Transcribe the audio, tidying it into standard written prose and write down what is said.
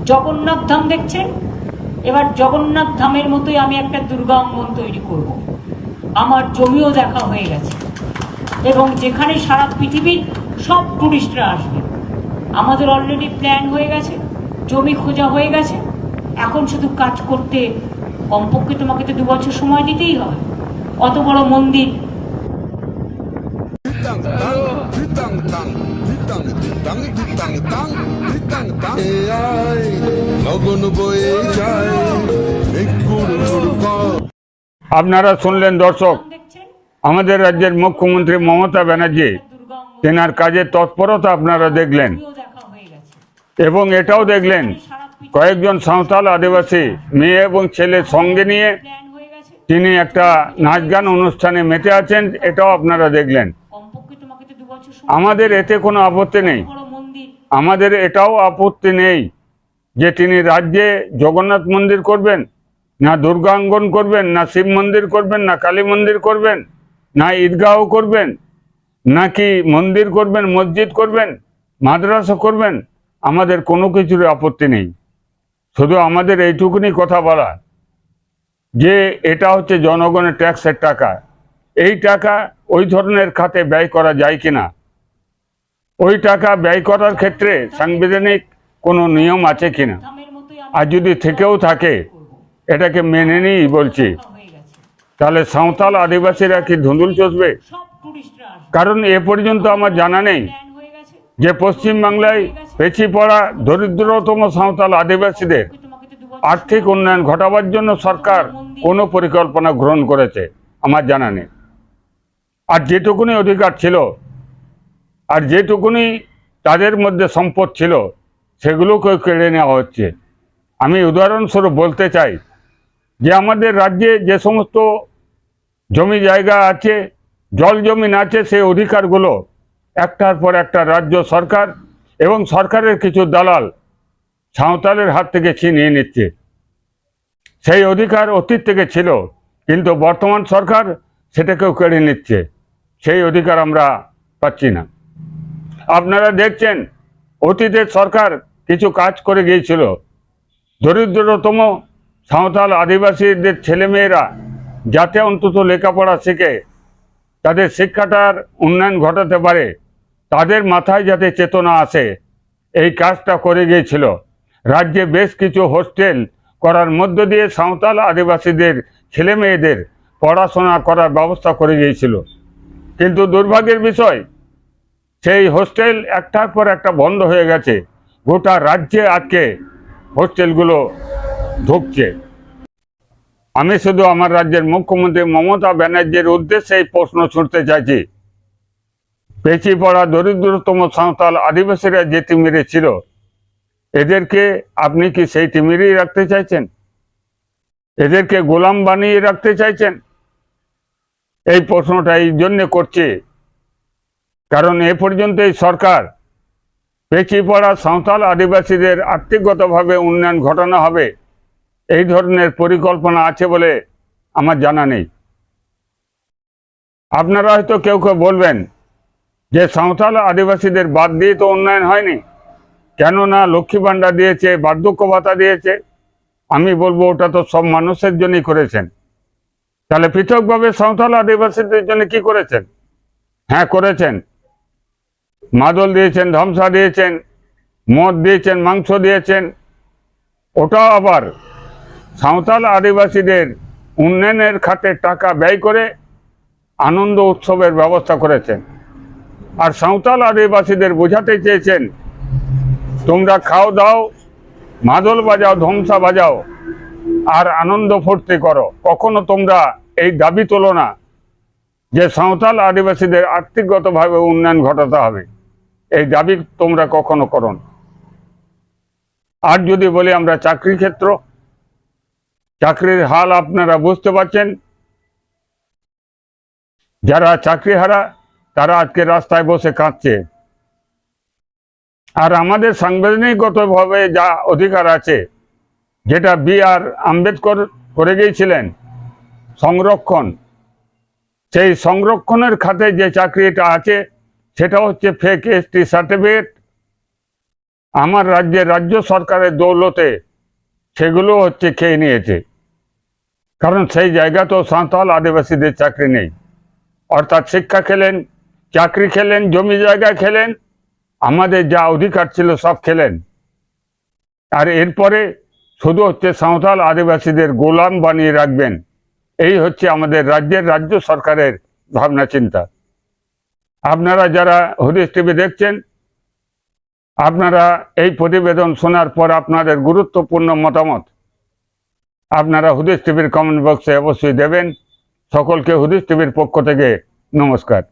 জগন্নাথ ধাম দেখছেন, এবার জগন্নাথ ধামের মতোই আমি একটা দুর্গা অঙ্গন তৈরি করব। আমার জমিও দেখা হয়ে গেছে এবং যেখানে সারা পৃথিবীর সব টুরিস্টরা আসবে। আমাদের অলরেডি প্ল্যান হয়ে গেছে, জমি খোঁজা হয়ে গেছে। এখন শুধু কাজ করতে কমপক্ষে তোমাকে তো 2 বছর সময় দিতেই হবে। অত বড় মন্দির, আপনারা শুনলেন দর্শক, আমাদের রাজ্যের মুখ্যমন্ত্রী মমতা ব্যানার্জি তেনার কাজের তৎপরতা আপনারা দেখলেন এবং এটাও দেখলেন কয়েকজন সাঁওতাল আদিবাসী মেয়ে এবং ছেলের সঙ্গে নিয়ে তিনি একটা নাচ গান অনুষ্ঠানে মেতে আছেন, এটাও আপনারা দেখলেন। আমাদের এতে কোনো আপত্তি নেই, আমাদের এটাও আপত্তি নেই যে তিনি রাজ্যে জগন্নাথ মন্দির করবেন, না দুর্গাঙ্গন করবেন, না শিব মন্দির করবেন, না কালী মন্দির করবেন, না ঈদগাহ করবেন, নাকি মন্দির করবেন, মসজিদ করবেন, মাদ্রাসা করবেন। আমাদের কোনো কিছুর আপত্তি নেই, শুধু আমাদের এইটুকুনি কথা বলা যে এটা হচ্ছে জনগণের ট্যাক্সের টাকা। এই টাকা ওই ধরনের খাতে ব্যয় করা যায় কিনা, ওই টাকা ব্যয় করার ক্ষেত্রে সাংবিধানিক কোনো নিয়ম আছে কিনা, আর যদি থেকেও থাকে এটাকে মেনে নিই বলছি, তাহলে সাঁওতাল আদিবাসীরা কি ধুন্দুল চষবে? কারণ এ পর্যন্ত আমার জানা নেই যে পশ্চিমবাংলায় পেছিয়ে পড়া দরিদ্রতম সাঁওতাল আদিবাসীদের আর্থিক উন্নয়ন ঘটাবার জন্য সরকার কোনো পরিকল্পনা গ্রহণ করেছে, আমার জানা নেই। আর যেটুকুনি অধিকার ছিল, আর যেটুকুনি তাদের মধ্যে সম্পদ ছিল, সেগুলোকেও কেড়ে নেওয়া হচ্ছে। আমি উদাহরণস্বরূপ বলতে চাই যে আমাদের রাজ্যে যে সমস্ত জমি জায়গা আছে, জল জমিন আছে, সেই অধিকারগুলো একটার পর একটা রাজ্য সরকার এবং সরকারের কিছু দালাল সাঁওতালের হাত থেকে ছিনিয়ে নিচ্ছে। সেই অধিকার অতীত থেকে ছিল, কিন্তু বর্তমান সরকার সেটাকেও কেড়ে নিচ্ছে। সেই অধিকার আমরা পাচ্ছি না। আপনারা দেখছেন অতীতের সরকার কিছু কাজ করে গিয়েছিল, দরিদ্রতম সাঁওতাল আদিবাসীদের ছেলেমেয়েরা যাতে অন্তত লেখাপড়া শিখে তাদের শিক্ষাটার উন্নয়ন ঘটাতে পারে, তাদের মাথায় যাতে চেতনা আসে, এই কাজটা করে গিয়েছিল। রাজ্যে বেশ কিছু হোস্টেল করার মধ্য দিয়ে সাঁওতাল আদিবাসীদের ছেলেমেয়েদের পড়াশোনা করার ব্যবস্থা করে গিয়েছিল। কিন্তু দুর্ভাগ্যের বিষয়, সেই হোস্টেল একটার পর একটা বন্ধ হয়ে গেছে। গোটা রাজ্যে আজকে হোস্টেলগুলো ঢুকছে। আমি শুধু আমার রাজ্যের মুখ্যমন্ত্রী মমতা ব্যানার্জির উদ্দেশ্যে এই প্রশ্ন ছুড়তে চাইছি, পেছিয়ে পড়া দরিদ্রতম সাঁওতাল আদিবাসীরা যে তিমিরে ছিল, এদেরকে আপনি কি সেই তিমিরেই রাখতে চাইছেন? এদেরকে গোলাম বানিয়ে রাখতে চাইছেন? এই প্রশ্নটা এই জন্যে করছি কারণ এ পর্যন্ত এই সরকার পেছিয়ে পড়া সাঁওতাল আদিবাসীদের আর্থিকগতভাবে উন্নয়ন ঘটানো হবে এই ধরনের পরিকল্পনা আছে বলে আমার জানা নেই। আপনারা হয়তো কেউ কেউ বলবেন যে সাঁওতাল আদিবাসীদের বাদ দিয়ে তো উন্নয়ন হয়নি, কেননা লক্ষ্মী ভাণ্ডার দিয়েছে, বার্ধক্য ভাতা দিয়েছে। আমি বলবো ওটা তো সব মানুষের জন্যই করেছেন, তাহলে পৃথকভাবে সাঁওতাল আদিবাসীদের জন্য কি করেছেন? হ্যাঁ করেছেন, মাদল দিয়েছেন, ধ্বংসা দিয়েছেন, মদ দিয়েছেন, মাংস দিয়েছেন। ওটাও আবার সাঁওতাল আদিবাসীদের উন্নয়নের খাতে টাকা ব্যয় করে আনন্দ উৎসবের ব্যবস্থা করেছেন। আর সাঁওতাল আদিবাসীদের বোঝাতে চেয়েছেন তোমরা খাও দাও, মাদল বাজাও, ধ্বংসা বাজাও আর আনন্দ ফুর্তি করো। কখনো তোমরা এই দাবি তোলো না যে সাঁওতাল আদিবাসীদের আর্থিকগতভাবে উন্নয়ন ঘটাতে হবে, এই দাবি তোমরা কখনো করো না। আর যদি বলি আমরা চাকরি ক্ষেত্র, চাকরির হাল আপনারা বুঝতে পারছেন। যারা চাকরিহারা তারা আজকে রাস্তায় বসে কাঁদছে। আর আমাদের সাংবিধানিকগতভাবে যা অধিকার আছে, যেটা B.R. আম্বেদকর করে গিয়েছিলেন সংরক্ষণ, সেই সংরক্ষণের খাতে যে চাকরিটা আছে সেটা হচ্ছে ফেক ST সার্টিফিকেট আমার রাজ্যের রাজ্য সরকারের দৌলতে সেগুলো হচ্ছে খেয়ে নিয়েছে। কারণ সেই জায়গাতেও সাঁওতাল আদিবাসীদের চাকরি নেই, অর্থাৎ শিক্ষা খেলেন, চাকরি খেলেন, জমি জায়গা খেলেন, আমাদের যা অধিকার ছিল সব খেলেন। আর এরপরে শুধু হচ্ছে সাঁওতাল আদিবাসীদের গোলাম বানিয়ে রাখবেন, এই হচ্ছে আমাদের রাজ্যের রাজ্য সরকারের ভাবনা চিন্তা। আপনারা যারা হুদিস টিভি দেখছেন, আপনারা এই প্রতিবেদন শোনার পর আপনাদের গুরুত্বপূর্ণ মতামত আপনারা হুদিস টিভির কমেন্ট বক্সে অবশ্যই দেবেন। সকলকে হুদিস টিভির পক্ষ থেকে নমস্কার।